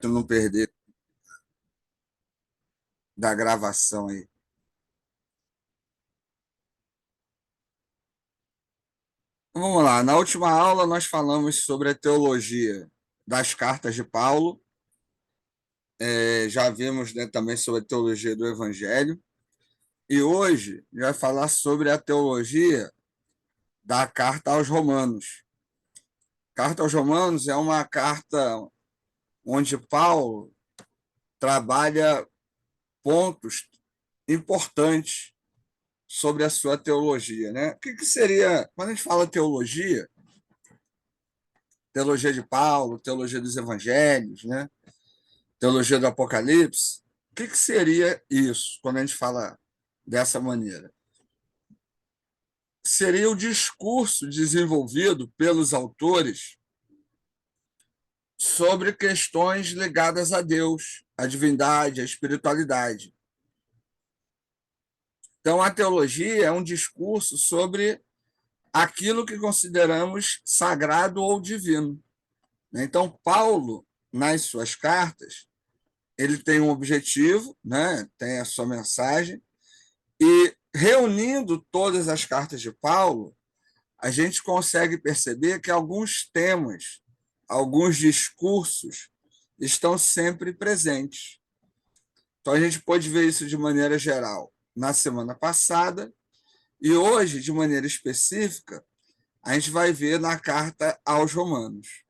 Tu não perder da gravação aí. Vamos lá. Na última aula, nós falamos sobre a teologia das cartas de Paulo. Já vimos, né, também sobre a teologia do Evangelho. E hoje, a gente vai falar sobre a teologia da carta aos Romanos. Carta aos Romanos é uma carta onde Paulo trabalha pontos importantes sobre a sua teologia, né? O que seria, quando a gente fala teologia, teologia de Paulo, teologia dos evangelhos, né? Teologia do Apocalipse, o que seria isso quando a gente fala dessa maneira? Seria o discurso desenvolvido pelos autores sobre questões ligadas a Deus, à divindade, à espiritualidade. Então, a teologia é um discurso sobre aquilo que consideramos sagrado ou divino. Então, Paulo, nas suas cartas, ele tem um objetivo, né? Tem a sua mensagem, e reunindo todas as cartas de Paulo, a gente consegue perceber que alguns temas, alguns discursos estão sempre presentes. Então, a gente pode ver isso de maneira geral na semana passada, e hoje, de maneira específica, a gente vai ver na carta aos Romanos.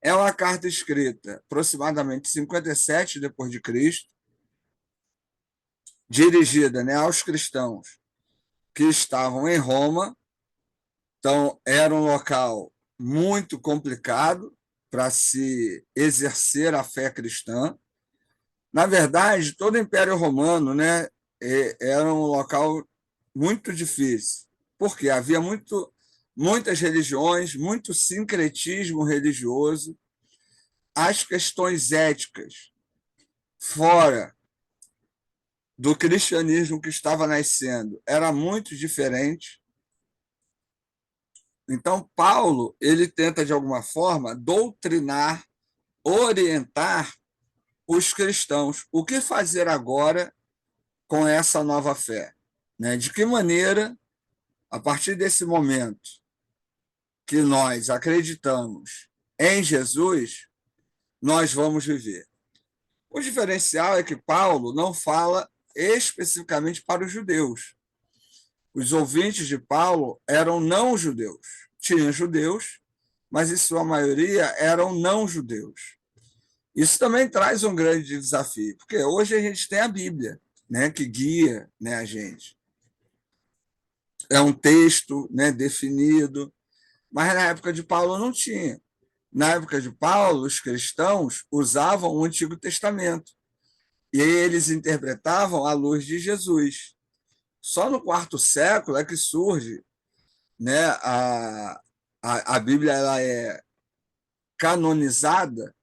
É uma carta escrita aproximadamente 57 depois de Cristo, dirigida, né, aos cristãos que estavam em Roma. Então, era um local muito complicado para se exercer a fé cristã. Na verdade, todo o Império Romano, né, era um local muito difícil, porque havia muitas religiões, muito sincretismo religioso, as questões éticas fora do cristianismo que estava nascendo era muito diferente. Então, Paulo, ele tenta, de alguma forma, doutrinar, orientar os cristãos. O que fazer agora com essa nova fé? Né? De que maneira, a partir desse momento que nós acreditamos em Jesus, nós vamos viver? O diferencial é que Paulo não fala especificamente para os judeus. Os ouvintes de Paulo eram não judeus. Tinha judeus, mas em sua maioria eram não judeus. Isso também traz um grande desafio, porque hoje a gente tem a Bíblia, né, que guia, né, a gente. É um texto, né, definido, mas na época de Paulo não tinha. Na época de Paulo, os cristãos usavam o Antigo Testamento e eles interpretavam à luz de Jesus. Só no quarto século é que surge, né, a Bíblia, ela é canonizada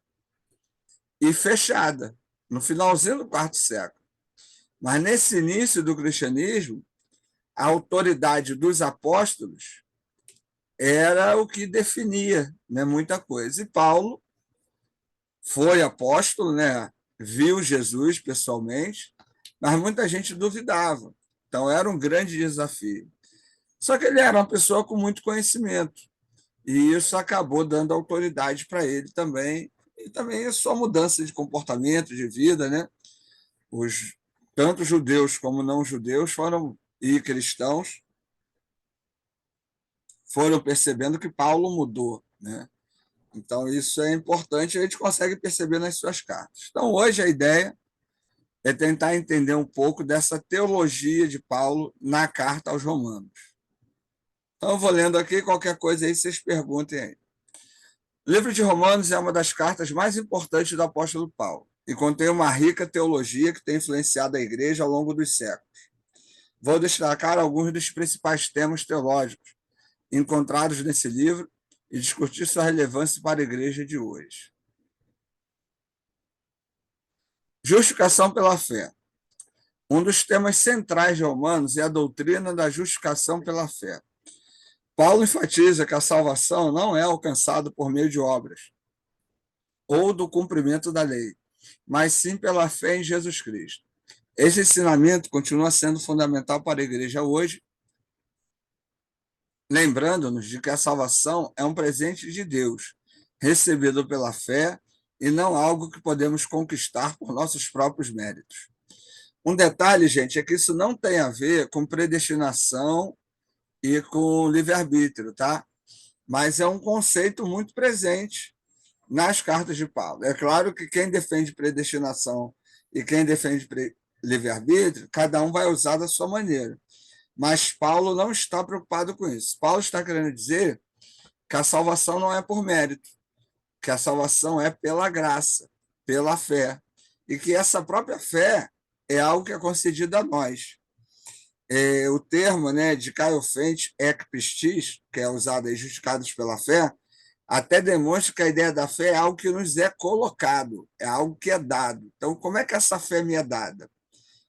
e fechada, no finalzinho do quarto século. Mas nesse início do cristianismo, a autoridade dos apóstolos era o que definia, né, muita coisa. E Paulo foi apóstolo, né, viu Jesus pessoalmente, mas muita gente duvidava. Então era um grande desafio. Só que ele era uma pessoa com muito conhecimento, e isso acabou dando autoridade para ele também, e também a sua mudança de comportamento, de vida, né? Os tanto judeus como não judeus foram e cristãos foram percebendo que Paulo mudou, né? Então isso é importante, a gente consegue perceber nas suas cartas. Então hoje a ideia é tentar entender um pouco dessa teologia de Paulo na carta aos Romanos. Então eu vou lendo aqui, qualquer coisa aí vocês perguntem aí. O livro de Romanos é uma das cartas mais importantes do apóstolo Paulo e contém uma rica teologia que tem influenciado a igreja ao longo dos séculos. Vou destacar alguns dos principais temas teológicos encontrados nesse livro e discutir sua relevância para a igreja de hoje. Justificação pela fé. Um dos temas centrais de Romanos é a doutrina da justificação pela fé. Paulo enfatiza que a salvação não é alcançada por meio de obras, ou do cumprimento da lei, mas sim pela fé em Jesus Cristo. Esse ensinamento continua sendo fundamental para a igreja hoje, lembrando-nos de que a salvação é um presente de Deus, recebido pela fé e não algo que podemos conquistar por nossos próprios méritos. Um detalhe, gente, é que isso não tem a ver com predestinação e com livre-arbítrio, tá? Mas é um conceito muito presente nas cartas de Paulo. É claro que quem defende predestinação e quem defende livre-arbítrio, cada um vai usar da sua maneira. Mas Paulo não está preocupado com isso. Paulo está querendo dizer que a salvação não é por mérito, que a salvação é pela graça, pela fé, e que essa própria fé é algo que é concedido a nós. O termo, né, de caiofente, ec pistis, que é usado aí, justificados pela fé, até demonstra que a ideia da fé é algo que nos é colocado, é algo que é dado. Então, como é que essa fé me é dada?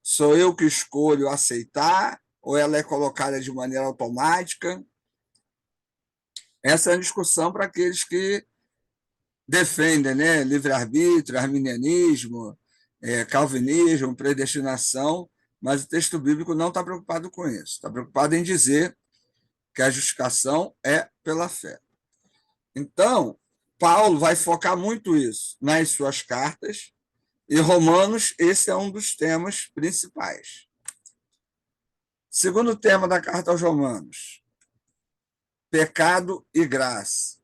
Sou eu que escolho aceitar ou ela é colocada de maneira automática? Essa é a discussão para aqueles que defendem, né, livre-arbítrio, arminianismo, calvinismo, predestinação, mas o texto bíblico não está preocupado com isso. Está preocupado em dizer que a justificação é pela fé. Então, Paulo vai focar muito isso nas suas cartas, e Romanos, esse é um dos temas principais. Segundo tema da carta aos Romanos, pecado e graça.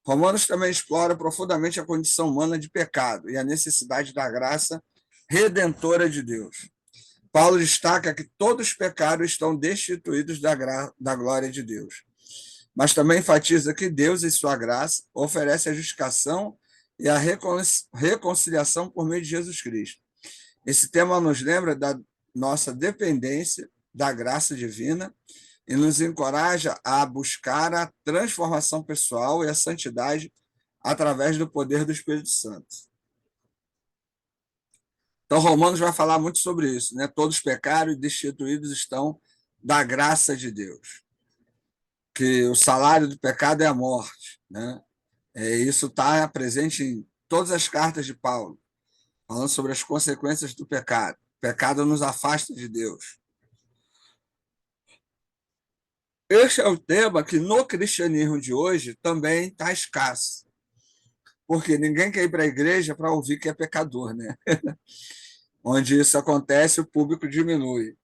Romanos também explora profundamente a condição humana de pecado e a necessidade da graça redentora de Deus. Paulo destaca que todos os pecados estão destituídos da glória de Deus, mas também enfatiza que Deus, em sua graça, oferece a justificação e a reconciliação por meio de Jesus Cristo. Esse tema nos lembra da nossa dependência da graça divina e nos encoraja a buscar a transformação pessoal e a santidade através do poder do Espírito Santo. Então, Romanos vai falar muito sobre isso, né? Todos pecaram e destituídos estão da graça de Deus, que o salário do pecado é a morte, né? Isso está presente em todas as cartas de Paulo, falando sobre as consequências do pecado. O pecado nos afasta de Deus. Este é o tema que no cristianismo de hoje também está escasso, porque ninguém quer ir para a igreja para ouvir que é pecador, né? Onde isso acontece, o público diminui.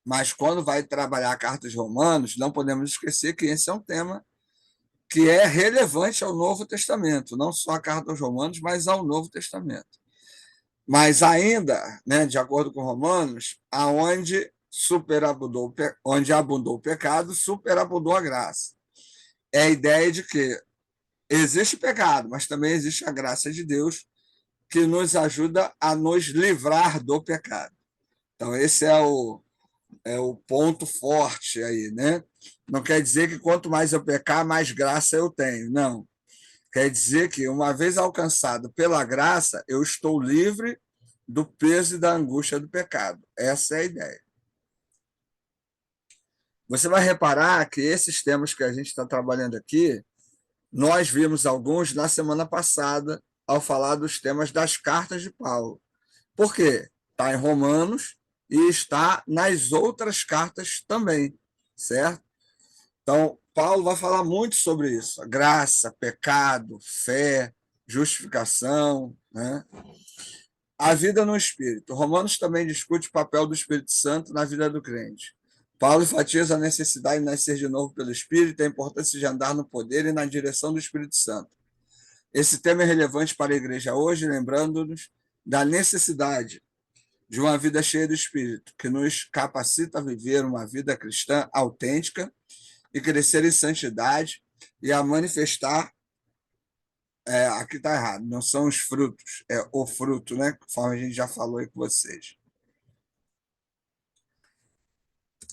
Mas quando vai trabalhar a carta de Romanos, não podemos esquecer que esse é um tema que é relevante ao Novo Testamento, não só a carta aos Romanos, mas ao Novo Testamento. Mas ainda, né, de acordo com Romanos, onde abundou o pecado, superabundou a graça. É a ideia de que existe pecado, mas também existe a graça de Deus que nos ajuda a nos livrar do pecado. Então, esse é o ponto forte aí, né? Não quer dizer que quanto mais eu pecar, mais graça eu tenho. Não. Quer dizer que, uma vez alcançado pela graça, eu estou livre do peso e da angústia do pecado. Essa é a ideia. Você vai reparar que esses temas que a gente está trabalhando aqui, nós vimos alguns na semana passada, ao falar dos temas das cartas de Paulo. Por quê? Está em Romanos e está nas outras cartas também, certo? Então, Paulo vai falar muito sobre isso: a graça, pecado, fé, justificação, né? A vida no Espírito. Romanos também discute o papel do Espírito Santo na vida do crente. Paulo enfatiza a necessidade de nascer de novo pelo Espírito e a importância de andar no poder e na direção do Espírito Santo. Esse tema é relevante para a igreja hoje, lembrando-nos da necessidade de uma vida cheia do Espírito, que nos capacita a viver uma vida cristã autêntica e crescer em santidade e a manifestar. Aqui está errado, não são os frutos, é o fruto, né? Conforme a gente já falou aí com vocês.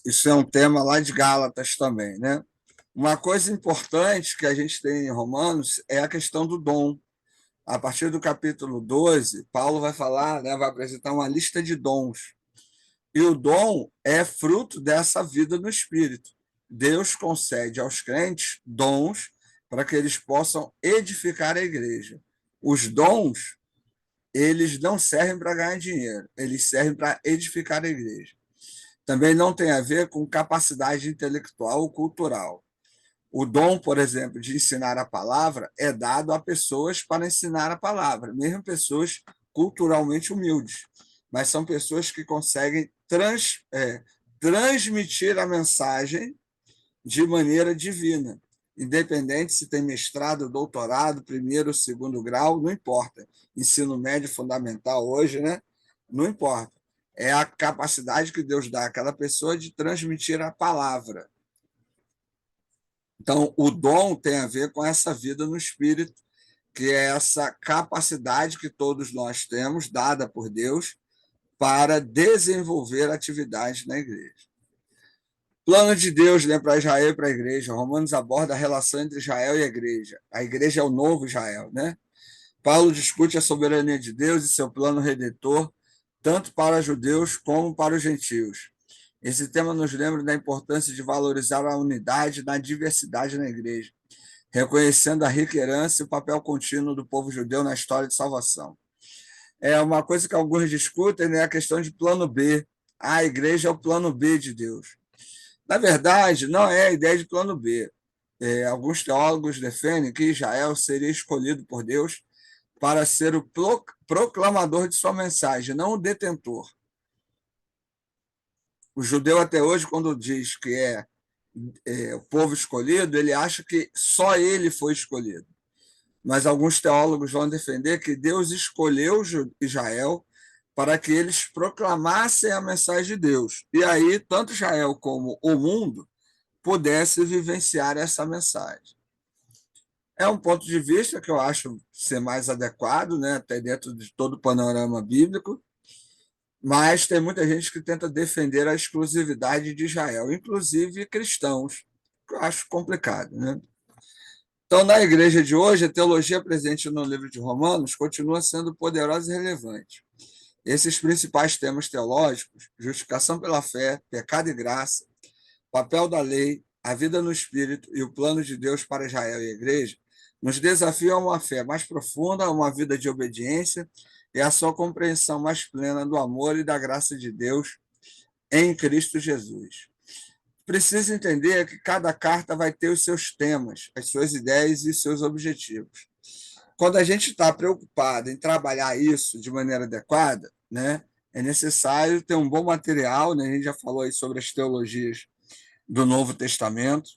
Isso é um tema lá de Gálatas também, né? Uma coisa importante que a gente tem em Romanos é a questão do dom. A partir do capítulo 12, Paulo vai falar, né, vai apresentar uma lista de dons. E o dom é fruto dessa vida no Espírito. Deus concede aos crentes dons para que eles possam edificar a igreja. Os dons, eles não servem para ganhar dinheiro, eles servem para edificar a igreja. Também não tem a ver com capacidade intelectual ou cultural. O dom, por exemplo, de ensinar a palavra é dado a pessoas para ensinar a palavra, mesmo pessoas culturalmente humildes, mas são pessoas que conseguem transmitir a mensagem de maneira divina, independente se tem mestrado, doutorado, primeiro ou segundo grau, não importa. Ensino médio fundamental hoje, né? Não importa. É a capacidade que Deus dá àquela pessoa de transmitir a palavra. Então, o dom tem a ver com essa vida no espírito, que é essa capacidade que todos nós temos, dada por Deus, para desenvolver atividades na igreja. Plano de Deus, né, para Israel e para a igreja. Romanos aborda a relação entre Israel e a igreja. A igreja é o novo Israel, né? Paulo discute a soberania de Deus e seu plano redentor, tanto para judeus como para os gentios. Esse tema nos lembra da importância de valorizar a unidade na diversidade na igreja, reconhecendo a rica herança e o papel contínuo do povo judeu na história de salvação. É uma coisa que alguns discutem, né, a questão de plano B. A igreja é o plano B de Deus. Na verdade, não é a ideia de plano B. Alguns teólogos defendem que Israel seria escolhido por Deus para ser o proclamador de sua mensagem, não o detentor. O judeu até hoje, quando diz que é o povo escolhido, ele acha que só ele foi escolhido. Mas alguns teólogos vão defender que Deus escolheu Israel para que eles proclamassem a mensagem de Deus. E aí, tanto Israel como o mundo pudesse vivenciar essa mensagem. É um ponto de vista que eu acho ser mais adequado, né, até dentro de todo o panorama bíblico, mas tem muita gente que tenta defender a exclusividade de Israel, inclusive cristãos, que eu acho complicado, né? Então, na igreja de hoje, a teologia presente no livro de Romanos continua sendo poderosa e relevante. Esses principais temas teológicos, justificação pela fé, pecado e graça, papel da lei, a vida no Espírito e o plano de Deus para Israel e a igreja, nos desafiam a uma fé mais profunda, a uma vida de obediência e a sua compreensão mais plena do amor e da graça de Deus em Cristo Jesus. Precisa entender que cada carta vai ter os seus temas, as suas ideias e os seus objetivos. Quando a gente está preocupado em trabalhar isso de maneira adequada, né, é necessário ter um bom material, né? A gente já falou aí sobre as teologias do Novo Testamento.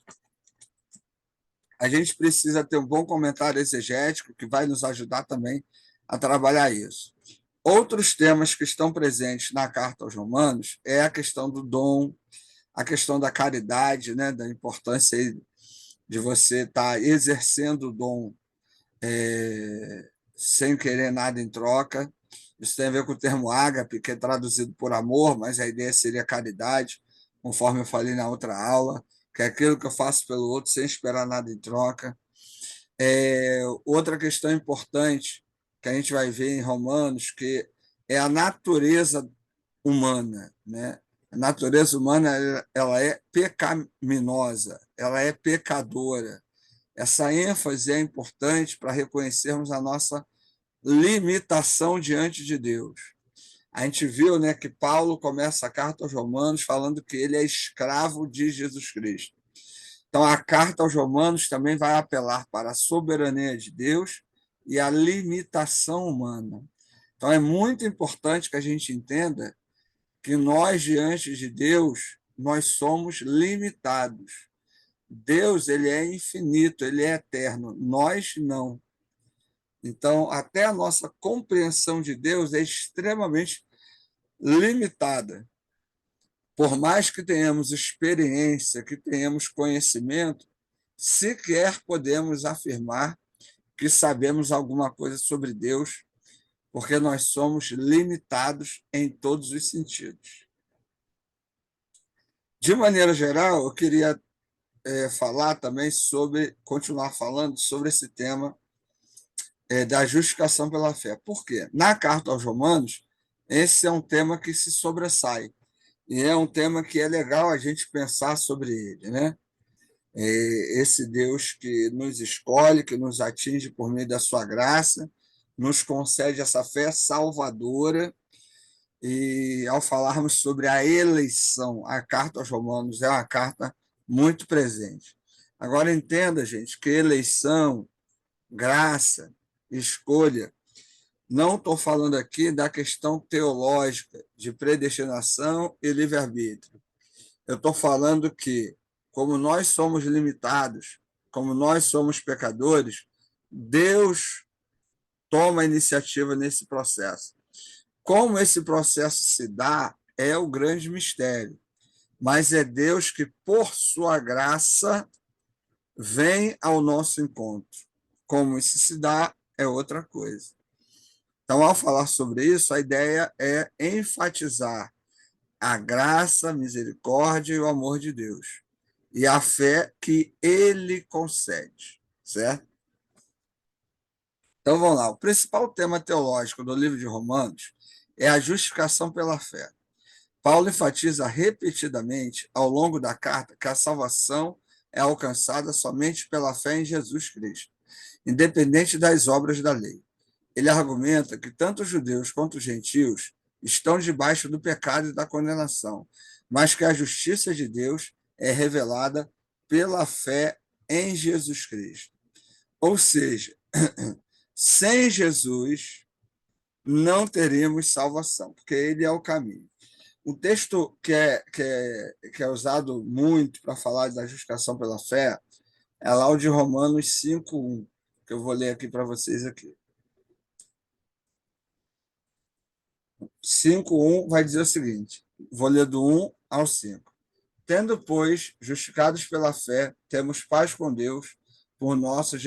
A gente precisa ter um bom comentário exegético que vai nos ajudar também a trabalhar isso. Outros temas que estão presentes na carta aos Romanos é a questão do dom, a questão da caridade, né, da importância de você estar exercendo o dom sem querer nada em troca. Isso tem a ver com o termo ágape, que é traduzido por amor, mas a ideia seria caridade, conforme eu falei na outra aula, que é aquilo que eu faço pelo outro sem esperar nada em troca. Outra questão importante que a gente vai ver em Romanos, que é a natureza humana, né? A natureza humana ela é pecaminosa, ela é pecadora. Essa ênfase é importante para reconhecermos a nossa limitação diante de Deus. A gente viu, né, que Paulo começa a carta aos Romanos falando que ele é escravo de Jesus Cristo. Então, a carta aos Romanos também vai apelar para a soberania de Deus e a limitação humana. Então, é muito importante que a gente entenda que nós, diante de Deus, nós somos limitados. Deus, ele é infinito, ele é eterno, nós não. Então, até a nossa compreensão de Deus é extremamente limitada. Por mais que tenhamos experiência, que tenhamos conhecimento, sequer podemos afirmar que sabemos alguma coisa sobre Deus, porque nós somos limitados em todos os sentidos. De maneira geral, eu queria falar também continuar falando sobre esse tema da justificação pela fé. Por quê? Na carta aos Romanos, esse é um tema que se sobressai. E é um tema que é legal a gente pensar sobre ele, né? Esse Deus que nos escolhe, que nos atinge por meio da sua graça, nos concede essa fé salvadora. E ao falarmos sobre a eleição, a carta aos Romanos é uma carta muito presente. Agora entenda, gente, que eleição, graça, escolha, não estou falando aqui da questão teológica de predestinação e livre-arbítrio. Eu estou falando que, como nós somos limitados, como nós somos pecadores, Deus toma a iniciativa nesse processo. Como esse processo se dá é o grande mistério, mas é Deus que, por sua graça, vem ao nosso encontro. Como isso se dá é outra coisa. Então, ao falar sobre isso, a ideia é enfatizar a graça, a misericórdia e o amor de Deus, e a fé que ele concede, certo? Então, vamos lá. O principal tema teológico do livro de Romanos é a justificação pela fé. Paulo enfatiza repetidamente, ao longo da carta, que a salvação é alcançada somente pela fé em Jesus Cristo, independente das obras da lei. Ele argumenta que tanto os judeus quanto os gentios estão debaixo do pecado e da condenação, mas que a justiça de Deus é revelada pela fé em Jesus Cristo. Ou seja, sem Jesus não teríamos salvação, porque ele é o caminho. O texto que é usado muito para falar da justificação pela fé é lá o de Romanos 5:1, que eu vou ler aqui para vocês aqui. 5:1 vai dizer o seguinte, vou ler do 1 ao 5. Tendo, pois, justificados pela fé, temos paz com Deus por nosso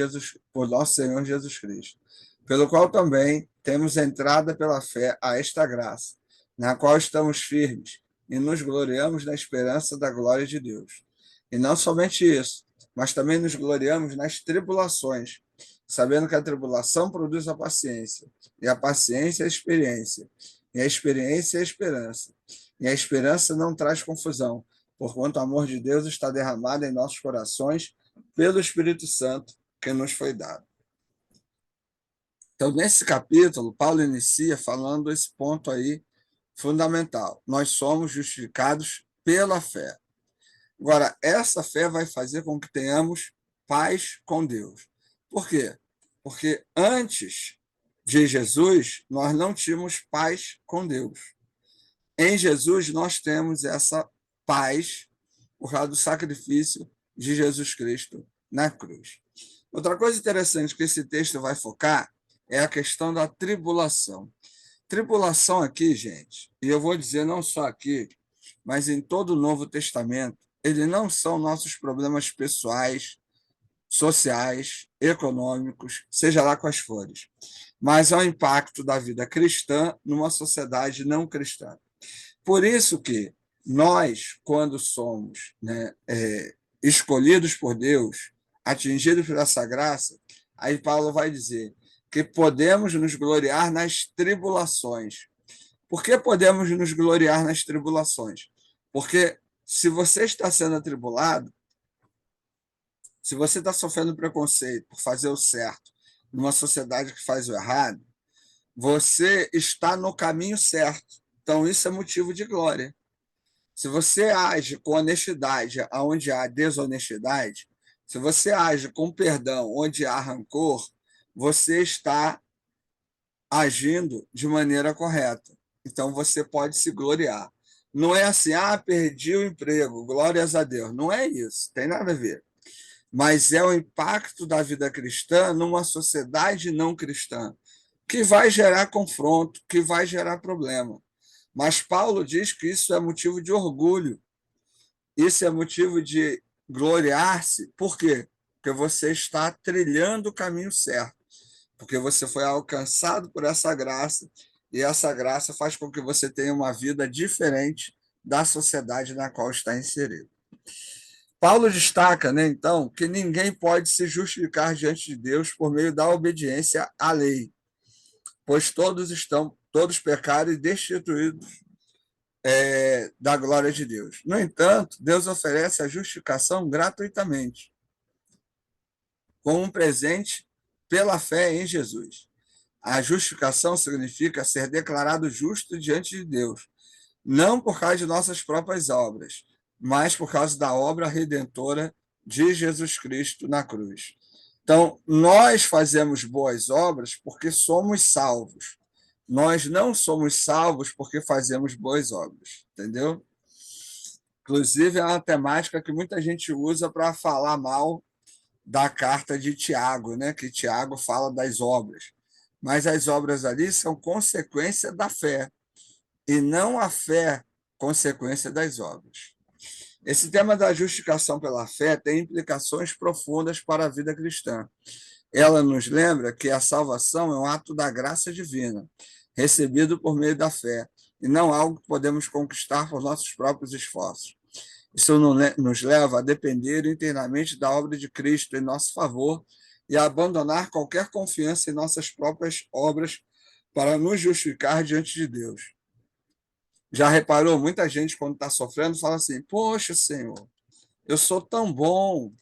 Senhor Jesus Cristo, pelo qual também temos entrada pela fé a esta graça, na qual estamos firmes e nos gloriamos na esperança da glória de Deus. E não somente isso, mas também nos gloriamos nas tribulações, sabendo que a tribulação produz a paciência, e a paciência a experiência, e a experiência a esperança. E a esperança não traz confusão, porquanto o amor de Deus está derramado em nossos corações pelo Espírito Santo que nos foi dado. Então, nesse capítulo, Paulo inicia falando esse ponto aí fundamental. Nós somos justificados pela fé. Agora, essa fé vai fazer com que tenhamos paz com Deus. Por quê? Porque antes de Jesus, nós não tínhamos paz com Deus. Em Jesus, nós temos essa paz por causa do sacrifício de Jesus Cristo na cruz. Outra coisa interessante que esse texto vai focar é a questão da tribulação. Tribulação aqui, gente, e eu vou dizer não só aqui, mas em todo o Novo Testamento, eles não são nossos problemas pessoais, sociais, econômicos, seja lá quais forem, mas é o impacto da vida cristã numa sociedade não cristã. Por isso que nós, quando somos, né, escolhidos por Deus, atingidos por essa graça, aí Paulo vai dizer que podemos nos gloriar nas tribulações. Por que podemos nos gloriar nas tribulações? Porque se você está sendo atribulado, se você está sofrendo preconceito por fazer o certo numa sociedade que faz o errado, você está no caminho certo. Então, isso é motivo de glória. Se você age com honestidade onde há desonestidade, se você age com perdão onde há rancor, você está agindo de maneira correta. Então você pode se gloriar. Não é assim, perdi o emprego, glórias a Deus. Não é isso, tem nada a ver. Mas é o impacto da vida cristã numa sociedade não cristã, que vai gerar confronto, que vai gerar problema. Mas Paulo diz que isso é motivo de orgulho, isso é motivo de gloriar-se. Por quê? Porque você está trilhando o caminho certo, porque você foi alcançado por essa graça, e essa graça faz com que você tenha uma vida diferente da sociedade na qual está inserido. Paulo destaca, né, então, que ninguém pode se justificar diante de Deus por meio da obediência à lei, pois todos pecaram e destituídos da glória de Deus. No entanto, Deus oferece a justificação gratuitamente, como um presente pela fé em Jesus. A justificação significa ser declarado justo diante de Deus, não por causa de nossas próprias obras, mas por causa da obra redentora de Jesus Cristo na cruz. Então, nós fazemos boas obras porque somos salvos. Nós não somos salvos porque fazemos boas obras, entendeu? Inclusive, é uma temática que muita gente usa para falar mal da carta de Tiago, né? Que Tiago fala das obras. Mas as obras ali são consequência da fé, e não a fé consequência das obras. Esse tema da justificação pela fé tem implicações profundas para a vida cristã. Ela nos lembra que a salvação é um ato da graça divina, recebido por meio da fé, e não algo que podemos conquistar por nossos próprios esforços. Isso nos leva a depender inteiramente da obra de Cristo em nosso favor e a abandonar qualquer confiança em nossas próprias obras para nos justificar diante de Deus. Já reparou? Muita gente, quando está sofrendo, fala assim: Poxa, Senhor, eu sou tão bom,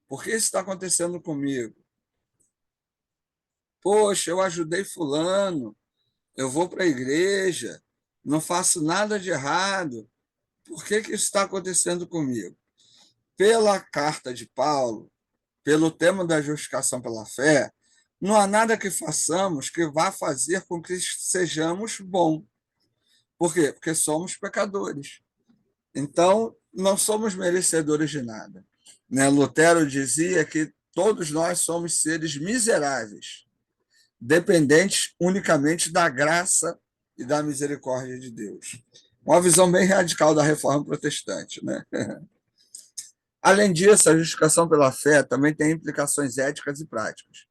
por que isso está acontecendo comigo? Poxa, eu ajudei Fulano, eu vou para a igreja, não faço nada de errado, por que isso está acontecendo comigo? Pela carta de Paulo, pelo tema da justificação pela fé, não há nada que façamos que vá fazer com que sejamos bons. Por quê? Porque somos pecadores. Então, não somos merecedores de nada. Né? Lutero dizia que todos nós somos seres miseráveis, dependentes unicamente da graça e da misericórdia de Deus. Uma visão bem radical da reforma protestante. Né? Além disso, a justificação pela fé também tem implicações éticas e práticas.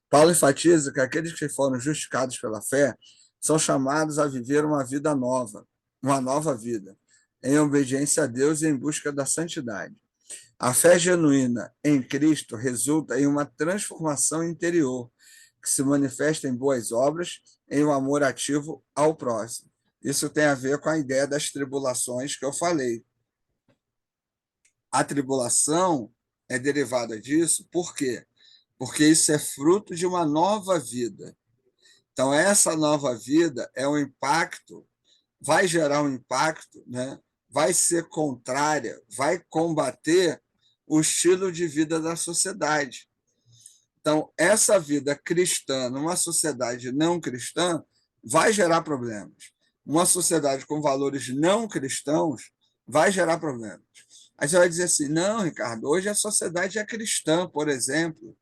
Paulo enfatiza que aqueles que foram justificados pela fé são chamados a viver uma vida nova, uma nova vida, em obediência a Deus e em busca da santidade. A fé genuína em Cristo resulta em uma transformação interior, que se manifesta em boas obras, em um amor ativo ao próximo. Isso tem a ver com a ideia das tribulações que eu falei. A tribulação é derivada disso, por quê? Porque isso é fruto de uma nova vida. Então, essa nova vida é um impacto, vai gerar um impacto, né? Vai ser contrária, vai combater o estilo de vida da sociedade. Então, essa vida cristã numa sociedade não cristã vai gerar problemas. Uma sociedade com valores não cristãos vai gerar problemas. Aí você vai dizer assim: não, Ricardo, hoje a sociedade é cristã, por exemplo.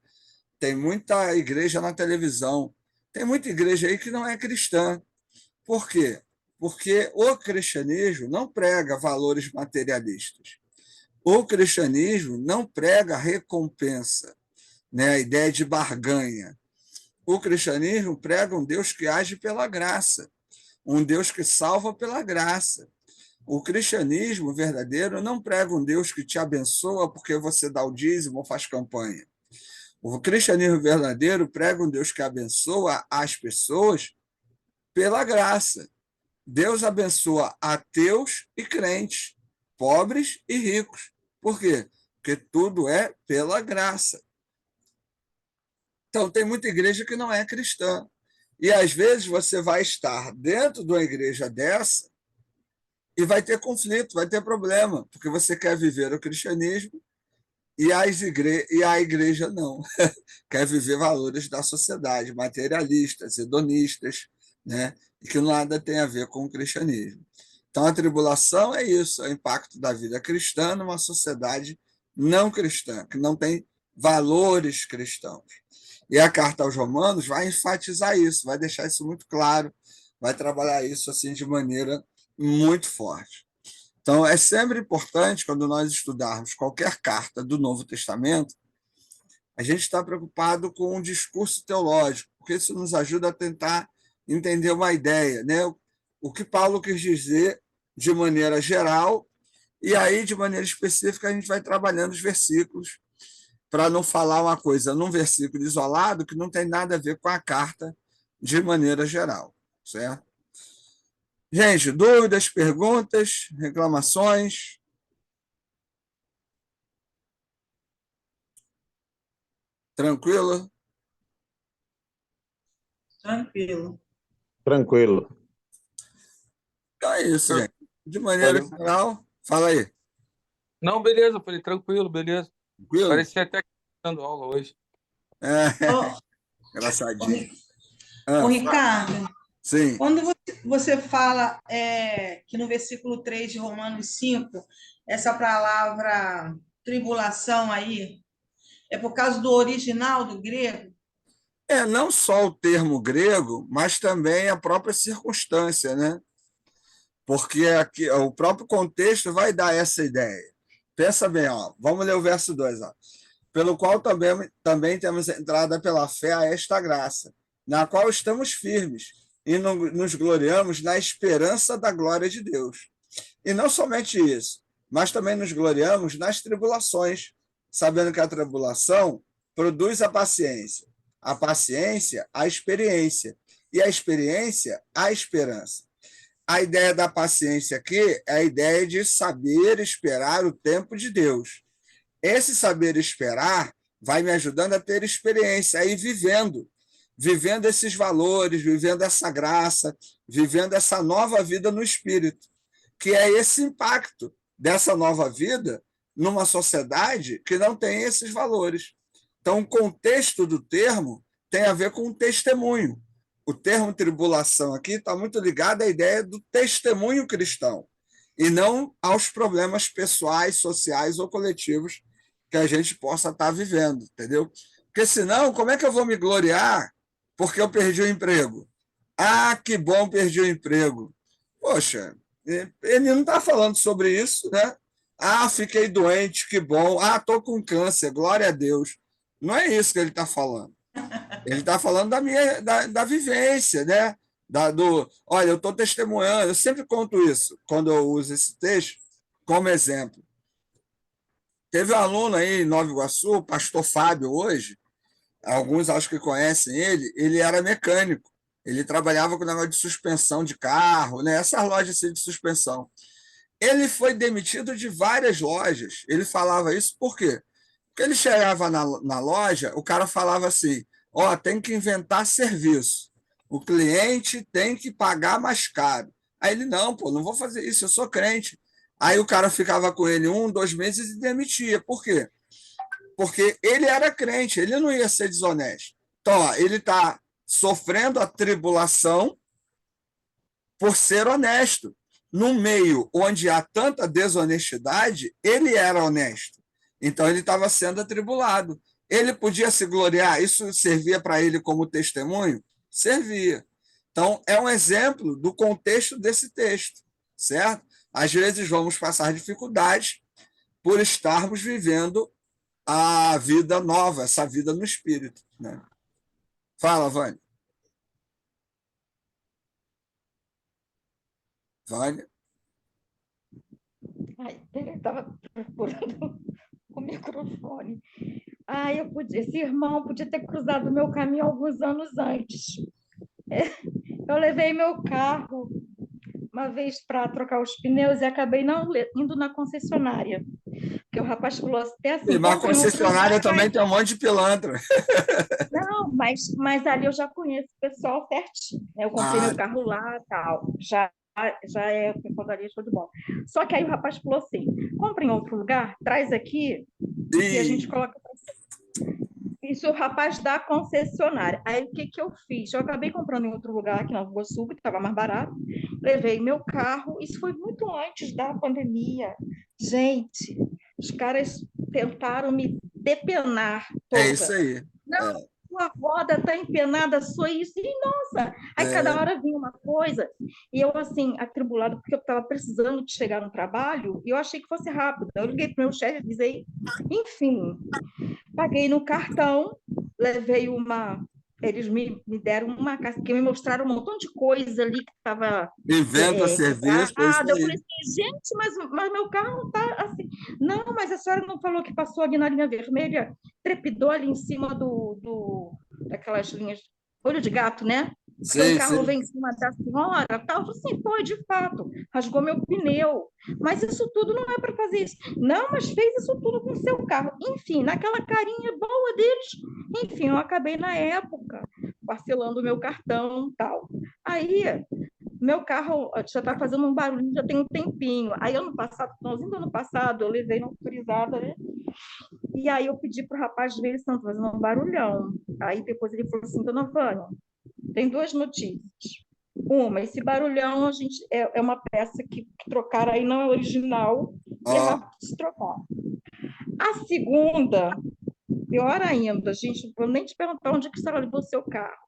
Tem muita igreja na televisão. Tem muita igreja aí que não é cristã. Por quê? Porque o cristianismo não prega valores materialistas. O cristianismo não prega recompensa, né? A ideia de barganha. O cristianismo prega um Deus que age pela graça, um Deus que salva pela graça. O cristianismo verdadeiro não prega um Deus que te abençoa porque você dá o dízimo ou faz campanha. O cristianismo verdadeiro prega um Deus que abençoa as pessoas pela graça. Deus abençoa ateus e crentes, pobres e ricos. Por quê? Porque tudo é pela graça. Então, tem muita igreja que não é cristã. E, às vezes, você vai estar dentro de uma igreja dessa e vai ter conflito, vai ter problema, porque você quer viver o cristianismo e a igreja não. Quer viver valores da sociedade, materialistas, hedonistas, né? E que nada tem a ver com o cristianismo. Então, a tribulação é isso, é o impacto da vida cristã numa sociedade não cristã, que não tem valores cristãos. E a carta aos Romanos vai enfatizar isso, vai deixar isso muito claro, vai trabalhar isso assim de maneira muito forte. Então, é sempre importante, quando nós estudarmos qualquer carta do Novo Testamento, a gente está preocupado com um discurso teológico, porque isso nos ajuda a tentar entender uma ideia, né? O que Paulo quis dizer de maneira geral, e aí, de maneira específica, a gente vai trabalhando os versículos para não falar uma coisa num versículo isolado que não tem nada a ver com a carta de maneira geral, certo? Gente, dúvidas, perguntas, reclamações? Tranquilo? Tranquilo. Tranquilo. Então é isso, Eu gente. De maneira Olha, geral, fala aí. Não, beleza, eu falei, tranquilo, beleza. Tranquilo? Parecia até que dando aula hoje. É, Ô, ô, engraçadinho. Ri- ô, Ah, Ricardo, sim. quando você fala que no versículo 3 de Romanos 5 essa palavra tribulação aí, é por causa do original do grego? Não só o termo grego, mas também a própria circunstância, né? Porque aqui, o próprio contexto vai dar essa ideia. Pensa bem, ó, vamos ler o verso 2. Ó. Pelo qual também temos entrada pela fé a esta graça, na qual estamos firmes e nos gloriamos na esperança da glória de Deus. E não somente isso, mas também nos gloriamos nas tribulações, sabendo que a tribulação produz a paciência, a experiência, e a experiência, a esperança. A ideia da paciência aqui é a ideia de saber esperar o tempo de Deus. Esse saber esperar vai me ajudando a ter experiência, a ir vivendo esses valores, vivendo essa graça, vivendo essa nova vida no espírito, que é esse impacto dessa nova vida numa sociedade que não tem esses valores. Então, o contexto do termo tem a ver com o testemunho. O termo tribulação aqui está muito ligado à ideia do testemunho cristão e não aos problemas pessoais, sociais ou coletivos que a gente possa estar vivendo, entendeu? Porque senão, como é que eu vou me gloriar porque eu perdi o emprego? Ah, que bom, perdi o emprego. Poxa, ele não está falando sobre isso, né? Ah, fiquei doente, que bom. Ah, estou com câncer, glória a Deus. Não é isso que ele está falando. Ele está falando da vivência, né? Olha, eu estou testemunhando, eu sempre conto isso quando eu uso esse texto como exemplo. Teve um aluno aí em Nova Iguaçu, o pastor Fábio, hoje, alguns acho que conhecem ele era mecânico. Ele trabalhava com o negócio de suspensão de carro, né? Essas lojas assim, de suspensão. Ele foi demitido de várias lojas. Ele falava isso por quê? Porque ele chegava na loja, o cara falava assim: ó, tem que inventar serviço. O cliente tem que pagar mais caro. Aí ele, não, pô, não vou fazer isso, eu sou crente. Aí o cara ficava com ele 1, 2 meses e demitia. Por quê? Porque ele era crente, ele não ia ser desonesto. Então, ó, ele está sofrendo a tribulação por ser honesto. No meio onde há tanta desonestidade, ele era honesto. Então, ele estava sendo atribulado. Ele podia se gloriar, isso servia para ele como testemunho? Servia. Então, é um exemplo do contexto desse texto, certo? Às vezes vamos passar dificuldades por estarmos vivendo a vida nova, essa vida no espírito. Né? Fala, Vânia. Vânia. Ai, eu estava procurando o microfone. Ai, esse irmão podia ter cruzado o meu caminho alguns anos antes. Eu levei meu carro uma vez para trocar os pneus e acabei não indo na concessionária. Porque o rapaz falou até assim, Mas a compra em outro concessionária lugar. também tem um monte de pilantra. Não, mas ali eu já conheço o pessoal certinho, né? Eu comprei Ah, meu carro lá, tal. Já é o pessoal dali, show de bola. Só que aí o rapaz falou assim: compra em outro lugar, traz aqui e a gente e coloca. Isso, o rapaz da concessionária. Aí o que que eu fiz? Eu acabei comprando em outro lugar, aqui na Rua Sul, que estava mais barato. Levei meu carro. Isso foi muito antes da pandemia. Gente, os caras tentaram me depenar é isso toda. aí. Não, É, sua roda está empenada, só isso. E, nossa! Aí cada é, hora vinha uma coisa. E eu, assim, atribulada, porque eu estava precisando de chegar no trabalho, e eu achei que fosse rápido. Eu liguei para o meu chefe e avisei. Enfim, paguei no cartão, levei uma. Eles me deram uma casca, que me mostraram um montão de coisa ali que estava inventa serviço, é isso quebrada. Eu falei aí. assim, gente, mas meu carro está assim. Não, mas a senhora não falou que passou ali na linha vermelha, trepidou ali em cima daquelas linhas, olho de gato, né? Porque o Sim, carro sim. vem em cima da senhora, tal. Eu falei assim, foi, de fato, rasgou meu pneu. Mas isso tudo não é para fazer isso. Não, mas fez isso tudo com o seu carro. Enfim, naquela carinha boa deles, enfim, eu acabei na época parcelando o meu cartão, tal. Aí, meu carro já está fazendo um barulho, já tem um tempinho. Aí, ano passado, finalzinho do ano passado, eu levei na autorizada, né? E aí eu pedi para o rapaz ver, eles estão fazendo um barulhão. Aí depois ele falou assim, dona Vânia, tem duas notícias. Uma, esse barulhão é uma peça que trocaram aí, não é original, e é Ó, rápido de se trocar. A segunda, pior ainda, gente, não vou nem te perguntar onde que você levou o seu carro.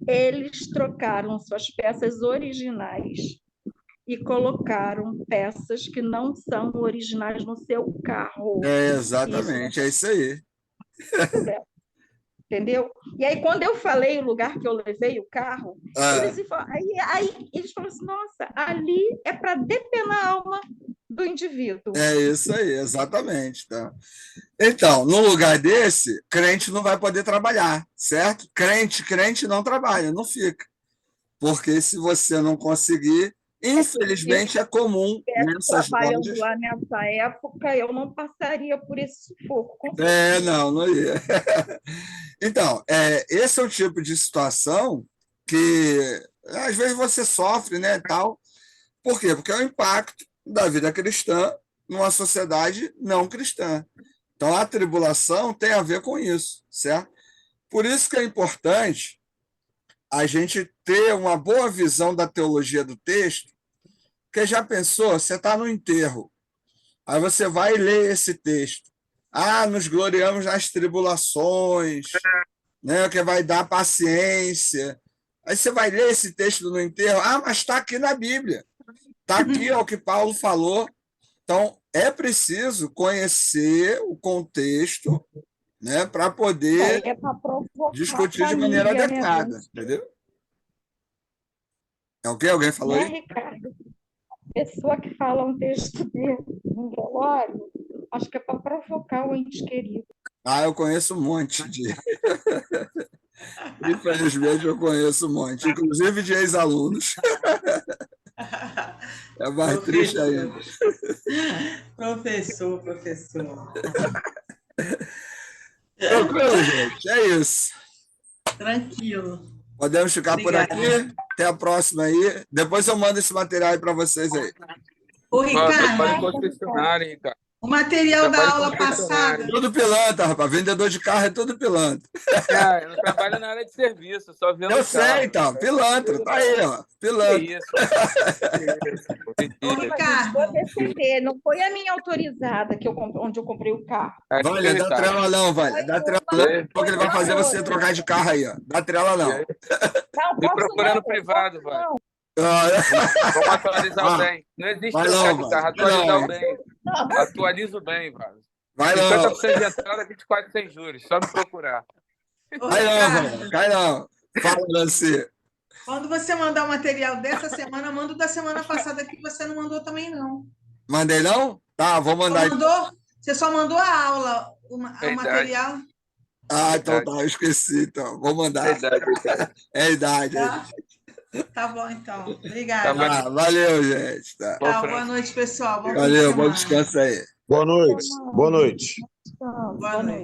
Eles trocaram suas peças originais e colocaram peças que não são originais no seu carro. Isso não exatamente, é isso aí. é, entendeu? E aí, quando eu falei o lugar que eu levei o carro, Ah, aí eles falaram assim, nossa, ali é para depenar a alma do indivíduo. é isso aí, exatamente. Tá? Então, no lugar desse, crente não vai poder trabalhar, certo? Crente não trabalha, não fica. Porque se você não conseguir, Se eu infelizmente é comum estivesse nessas trabalhando lojas. lá nessa época, eu não passaria por esse sufoco, com É, certeza. não, não ia. Então, esse é o tipo de situação que às vezes você sofre, né, tal. Por quê? Porque é o impacto da vida cristã numa sociedade não cristã. Então, a tribulação tem a ver com isso, certo? Por isso que é importante a gente ter uma boa visão da teologia do texto, porque já pensou, você está no enterro, aí você vai ler esse texto. Ah, nos gloriamos nas tribulações, né, que vai dar paciência. Aí você vai ler esse texto no enterro, ah, mas está aqui na Bíblia, está aqui é o que Paulo falou. Então, é preciso conhecer o contexto, né, para poder É para provocar a discutir de maneira família, né, adequada, entendeu? É o que alguém falou aí? Ricardo? Pessoa que fala um texto de um velório, acho que é para provocar o ente querido. Ah, eu conheço um monte de. Infelizmente, eu conheço um monte, inclusive de ex-alunos. É mais triste Professor, ainda. professor. Tranquilo, gente? É isso. Tranquilo. Podemos ficar por Obrigada. aqui. Até a próxima aí. Depois eu mando esse material aí para vocês aí. Ô, Trabalho em Ricardo, concessionária, Ricardo. o material da Trabalho em aula concessionária. passada, Tudo pilantra, rapaz. Vendedor de carro é tudo pilantra. Eu não trabalho na área de serviço, só vendo Eu carro. sei, então. Pilantra. Tá aí, ó. Que Pilantra. isso? Que isso? ô, Mentira. Ricardo, receber, não foi a minha autorizada onde eu comprei o carro. Valha, dá Ricardo. trela não, Valha. Dá trela Foi não, uma- porque ele vai fazer você trocar de carro aí, ó. Dá trela E não. aí? Não, Me posso procurando não, privado, posso vai. não. Vamos atualizar o Ah, bem. Não existe vai trocar não, de vai. carro, Vai atualizar não, o hein? bem. Atualiza o bem, vai. Vai não. 50% de entrada, 24 sem juros. Só me procurar. ô, Vai não, Valha. Ricardo, Cai não. Fala, Nancy. quando você mandar o material dessa semana, manda o da semana passada que você não mandou também, não. Mandei não? Tá, vou Só mandar aí. mandou, você só mandou a aula, o É material, Ah, É então idade. tá, eu esqueci, então. Vou É mandar. idade, Ricardo. É a idade, é a tá? idade. Tá bom, então. Tá Obrigada. bom. Ah, valeu, gente. Tá. Bom, Tchau, boa França. noite, pessoal. Bom fim de Valeu, bom semana. descanso aí. Boa noite. Boa noite. Boa noite.